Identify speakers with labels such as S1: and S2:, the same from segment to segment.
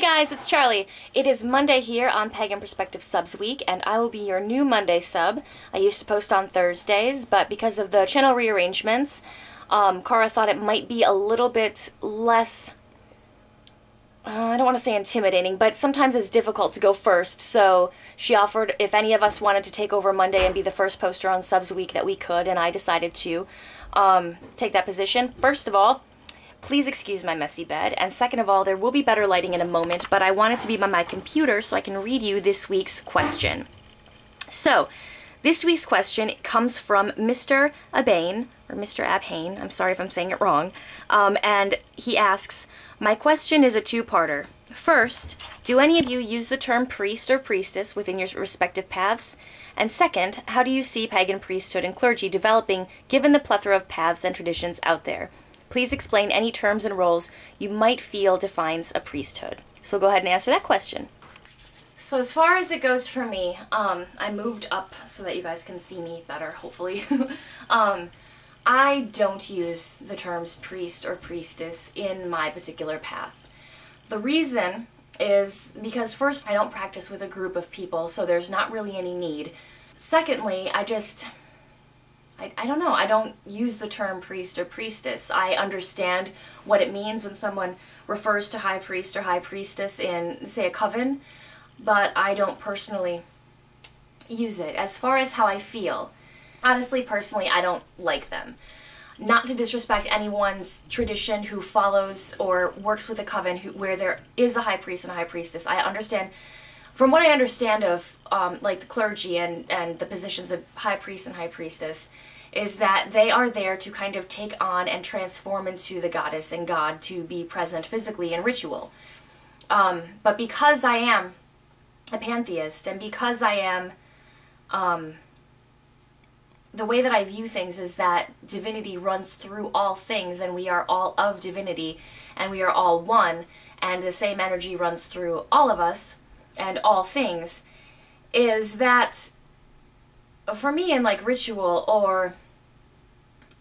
S1: guys, it's Charlie. It is Monday here on Pagan Perspective Subs Week, and I will be your new Monday sub. I used to post on Thursdays, but because of the channel rearrangements, Cara thought it might be a little bit less, I don't want to say intimidating, but sometimes it's difficult to go first, so she offered if any of us wanted to take over Monday and be the first poster on Subs Week that we could, and I decided to take that position. First of all, please excuse my messy bed, and second of all, there will be better lighting in a moment, but I want it to be by my computer so I can read you this week's question. So, this week's question comes from Mr. Abane, or Mr. Abhane, I'm sorry if I'm saying it wrong, and he asks, my question is a two-parter. First, do any of you use the term priest or priestess within your respective paths? And second, how do you see pagan priesthood and clergy developing given the plethora of paths and traditions out there? Please explain any terms and roles you might feel defines a priesthood. So go ahead and answer that question. So as far as it goes for me, I moved up so that you guys can see me better, hopefully. I don't use the terms priest or priestess in my particular path. The reason is because first, I don't practice with a group of people, so there's not really any need. Secondly, I don't know, I don't use the term priest or priestess. I understand what it means when someone refers to high priest or high priestess in, say, a coven, but I don't personally use it. As far as how I feel, honestly, personally, I don't like them. Not to disrespect anyone's tradition who follows or works with a coven where there is a high priest and a high priestess. I understand, from what I understand of like the clergy and the positions of high priest and high priestess, is that they are there to kind of take on and transform into the goddess and god to be present physically in ritual. But because I am a pantheist and because I am, the way that I view things is that divinity runs through all things and we are all of divinity and we are all one and the same energy runs through all of us and all things, is that for me in like ritual or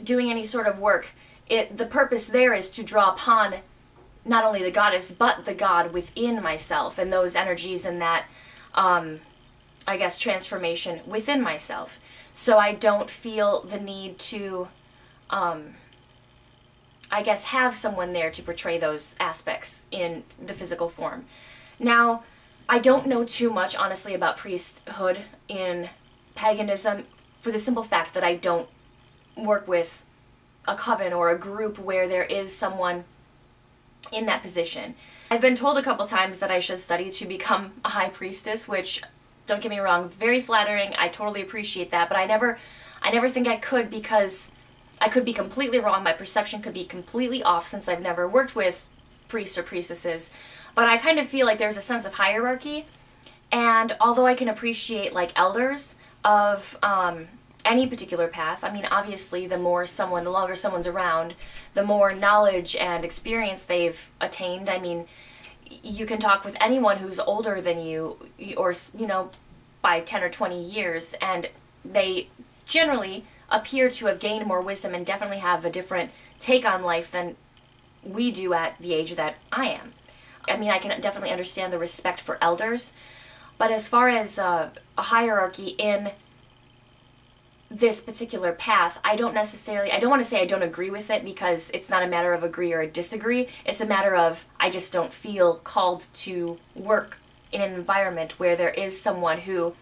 S1: doing any sort of work, the purpose there is to draw upon not only the goddess but the god within myself and those energies and that I guess transformation within myself. So I don't feel the need to I guess have someone there to portray those aspects in the physical form. Now, I don't know too much honestly about priesthood in paganism for the simple fact that I don't work with a coven or a group where there is someone in that position. I've been told a couple times that I should study to become a high priestess, which, don't get me wrong, very flattering. I totally appreciate that, but I never think I could because I could be completely wrong. My perception could be completely off since I've never worked with priests or priestesses. But I kind of feel like there's a sense of hierarchy, and although I can appreciate like elders of any particular path, I mean obviously the longer someone's around, the more knowledge and experience they've attained. I mean, you can talk with anyone who's older than you, or, you know, by 10 or 20 years, and they generally appear to have gained more wisdom and definitely have a different take on life than we do at the age that I am. I mean, I can definitely understand the respect for elders, but as far as a hierarchy in this particular path, I don't want to say I don't agree with it because it's not a matter of agree or disagree. It's a matter of I just don't feel called to work in an environment where there is someone who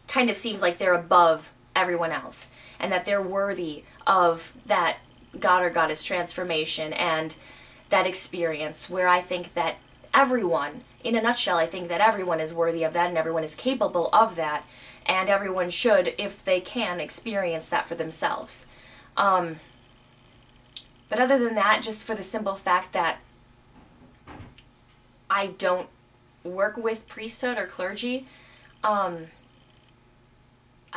S1: kind of seems like they're above everyone else and that they're worthy of that god or goddess transformation and that experience, where I think that everyone, in a nutshell, I think that everyone is worthy of that and everyone is capable of that. And everyone should, if they can, experience that for themselves. But other than that, just for the simple fact that I don't work with priesthood or clergy, I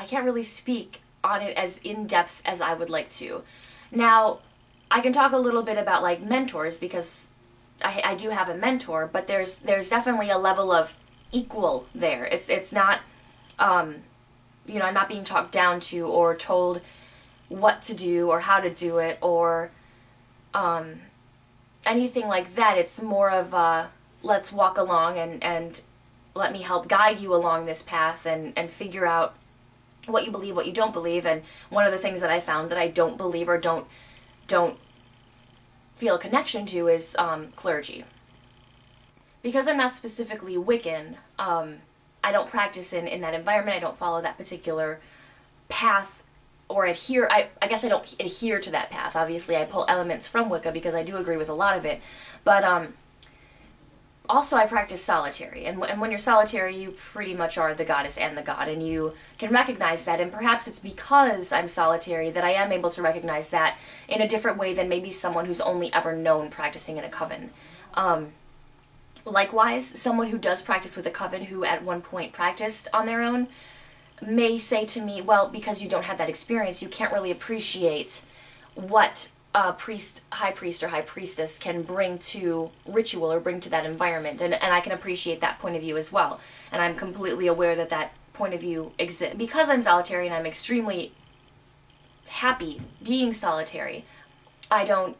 S1: can't really speak on it as in-depth as I would like to. Now, I can talk a little bit about like mentors because I do have a mentor, but there's definitely a level of equal there. It's not you know, I'm not being talked down to or told what to do or how to do it or anything like that. It's more of let's walk along and let me help guide you along this path and figure out what you believe, what you don't believe. And one of the things that I found that I don't believe or don't feel a connection to is clergy. Because I'm not specifically Wiccan, I don't practice in that environment. I don't follow that particular path or adhere. I guess I don't adhere to that path. Obviously, I pull elements from Wicca because I do agree with a lot of it. But also, I practice solitary. And when you're solitary, you pretty much are the goddess and the god. And you can recognize that. And perhaps it's because I'm solitary that I am able to recognize that in a different way than maybe someone who's only ever known practicing in a coven. Likewise, someone who does practice with a coven who at one point practiced on their own may say to me, well, because you don't have that experience, you can't really appreciate what a priest, high priest, or high priestess can bring to ritual or bring to that environment. And I can appreciate that point of view as well. And I'm completely aware that that point of view exists. Because I'm solitary and I'm extremely happy being solitary, I don't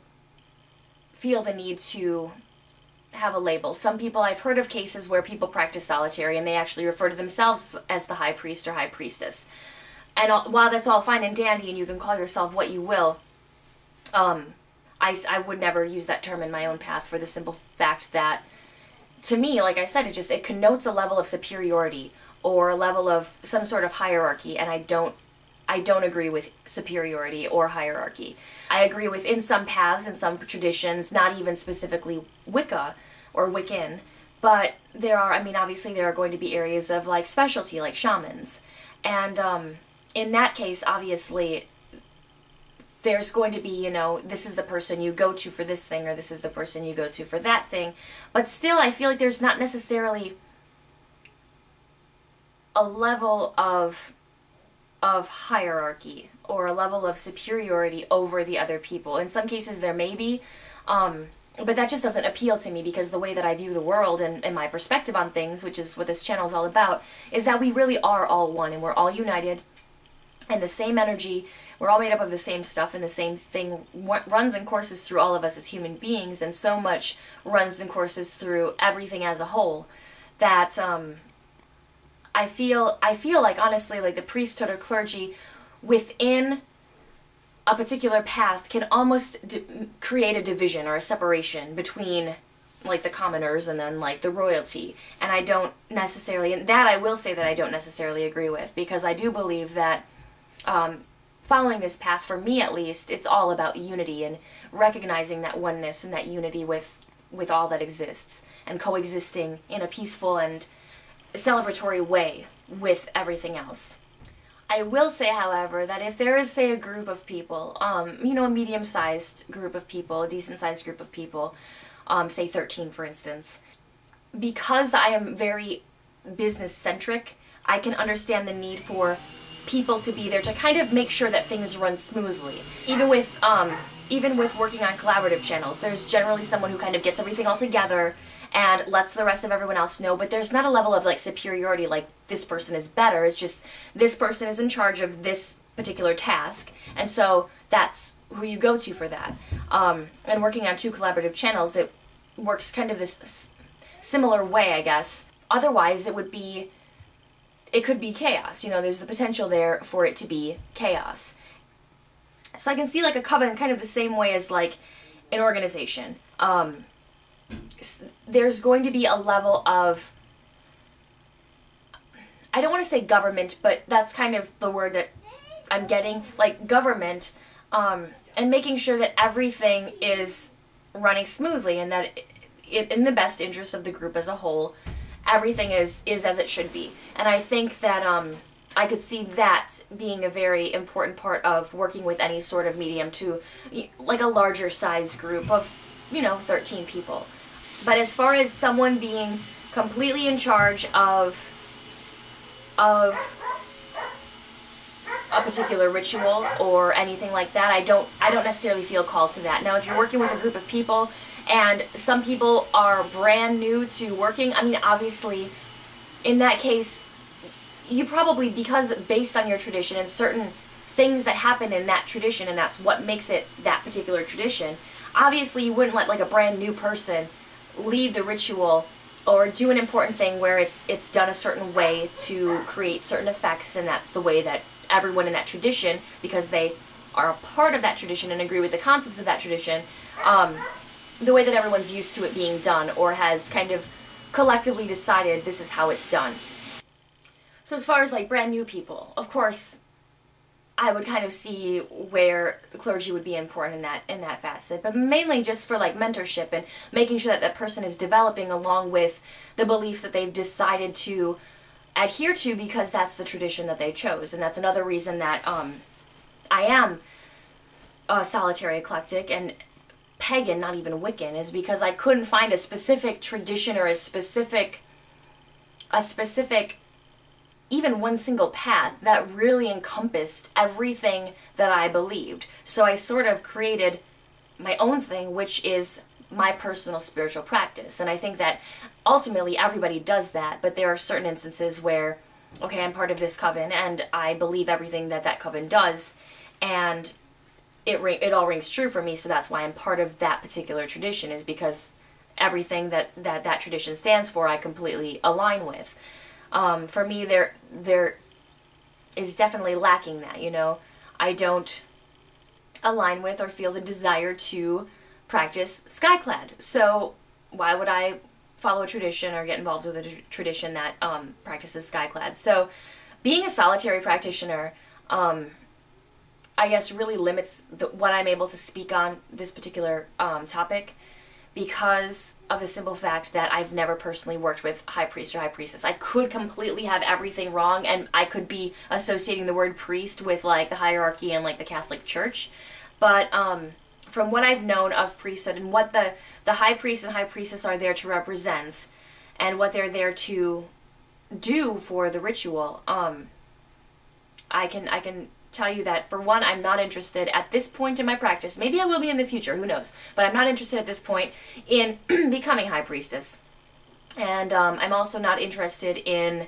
S1: feel the need to have a label. Some people, I've heard of cases where people practice solitary and they actually refer to themselves as the high priest or high priestess. And while that's all fine and dandy and you can call yourself what you will, I would never use that term in my own path for the simple fact that, to me, like I said, it connotes a level of superiority or a level of some sort of hierarchy, and I don't agree with superiority or hierarchy. I agree with, in some paths, in some traditions, not even specifically Wicca or Wiccan, but there are, I mean, obviously there are going to be areas of, like, specialty, like shamans. And in that case, obviously, there's going to be, you know, this is the person you go to for this thing, or this is the person you go to for that thing. But still, I feel like there's not necessarily a level of hierarchy or a level of superiority over the other people. In some cases there may be, but that just doesn't appeal to me, because the way that I view the world and my perspective on things, which is what this channel is all about, is that we really are all one and we're all united, and the same energy, we're all made up of the same stuff, and the same thing runs and courses through all of us as human beings, and so much runs and courses through everything as a whole that I feel like, honestly, like the priesthood or clergy within a particular path can almost create a division or a separation between, like, the commoners and then, like, the royalty. And I don't necessarily, and that I will say that I don't necessarily agree with, because I do believe that following this path, for me at least, it's all about unity and recognizing that oneness and that unity with all that exists, and coexisting in a peaceful and celebratory way with everything else. I will say, however, that if there is, say, a group of people, you know, a medium-sized group of people, a decent-sized group of people, say 13 for instance, because I am very business-centric, I can understand the need for people to be there to kind of make sure that things run smoothly. Even with working on collaborative channels, there's generally someone who kind of gets everything all together and lets the rest of everyone else know, but there's not a level of, like, superiority, like this person is better. It's just this person is in charge of this particular task, and so that's who you go to for that. And working on two collaborative channels, it works kind of this similar way, I guess. Otherwise, it could be chaos. You know, there's the potential there for it to be chaos. So I can see, like, a coven kind of the same way as, like, an organization. There's going to be a level of, I don't want to say government, but that's kind of the word that I'm getting, like government, and making sure that everything is running smoothly and that in the best interest of the group as a whole, everything is as it should be. And I think that I could see that being a very important part of working with any sort of medium to, like, a larger size group of, you know, 13 people. But as far as someone being completely in charge of a particular ritual or anything like that, I don't necessarily feel called to that. Now, if you're working with a group of people and some people are brand new to working, I mean, obviously, in that case, you probably, because based on your tradition and certain things that happen in that tradition, and that's what makes it that particular tradition, obviously you wouldn't let, like, a brand new person lead the ritual or do an important thing where it's done a certain way to create certain effects, and that's the way that everyone in that tradition, because they are a part of that tradition and agree with the concepts of that tradition, the way that everyone's used to it being done or has kind of collectively decided this is how it's done. So as far as like brand new people, of course, I would kind of see where the clergy would be important in that facet, but mainly just for like mentorship and making sure that that person is developing along with the beliefs that they've decided to adhere to because that's the tradition that they chose. And that's another reason that I am a solitary eclectic and pagan, not even Wiccan, is because I couldn't find a specific tradition or a specific even one single path that really encompassed everything that I believed. So I sort of created my own thing, which is my personal spiritual practice. And I think that ultimately everybody does that, but there are certain instances where, okay, I'm part of this coven and I believe everything that that coven does, and it all rings true for me, so that's why I'm part of that particular tradition, is because everything that tradition stands for I completely align with. For me, there is definitely lacking that, you know. I don't align with or feel the desire to practice skyclad. So why would I follow a tradition or get involved with a tradition that practices skyclad? So being a solitary practitioner, I guess, really limits what I'm able to speak on this particular topic, because of the simple fact that I've never personally worked with high priest or high priestess. I could completely have everything wrong, and I could be associating the word priest with like the hierarchy and like the Catholic Church. But from what I've known of priesthood and what the high priest and high priestess are there to represent and what they're there to do for the ritual, I can tell you that, for one, I'm not interested at this point in my practice. Maybe I will be in the future, who knows, but I'm not interested at this point in becoming high priestess. And I'm also not interested in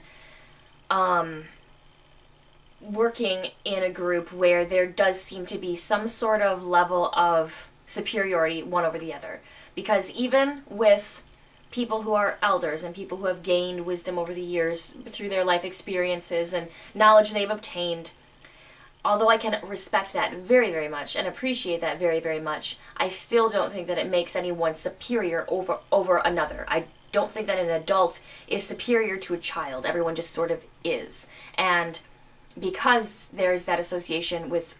S1: working in a group where there does seem to be some sort of level of superiority one over the other. Because even with people who are elders and people who have gained wisdom over the years through their life experiences and knowledge they've obtained, although I can respect that very, very much and appreciate that very, very much, I still don't think that it makes anyone superior over another. I don't think that an adult is superior to a child. Everyone just sort of is. And because there's that association with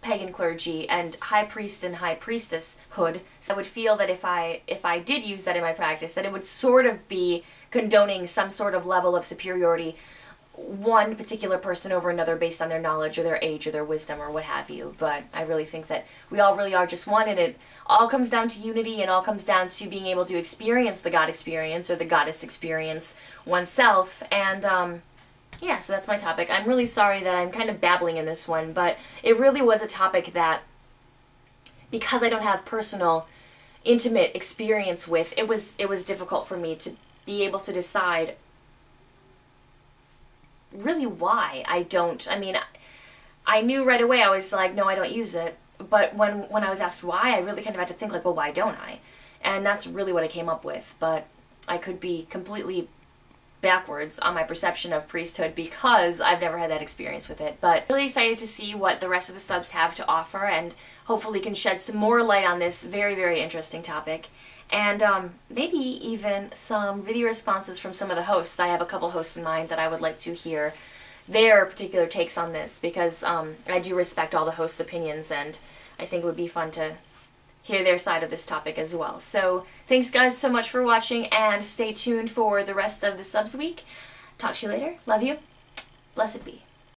S1: pagan clergy and high priest and high priestesshood, so I would feel that if I did use that in my practice, that it would sort of be condoning some sort of level of superiority, one particular person over another based on their knowledge or their age or their wisdom or what have you. But I really think that we all really are just one, and it all comes down to unity and all comes down to being able to experience the God experience or the goddess experience oneself. And yeah, so that's my topic. I'm really sorry that I'm kind of babbling in this one, but it really was a topic that, because I don't have personal, intimate experience with, it was difficult for me to be able to decide really why I don't. I mean, I knew right away. I was like, no, I don't use it. But when I was asked why, I really kind of had to think like, well, why don't I? And that's really what I came up with. But I could be completely backwards on my perception of priesthood because I've never had that experience with it. But really excited to see what the rest of the subs have to offer, and hopefully can shed some more light on this very, very interesting topic. And maybe even some video responses from some of the hosts. I have a couple hosts in mind that I would like to hear their particular takes on this, because I do respect all the hosts' opinions, and I think it would be fun to hear their side of this topic as well. So thanks guys so much for watching, and stay tuned for the rest of the subs week. Talk to you later. Love you. Blessed be.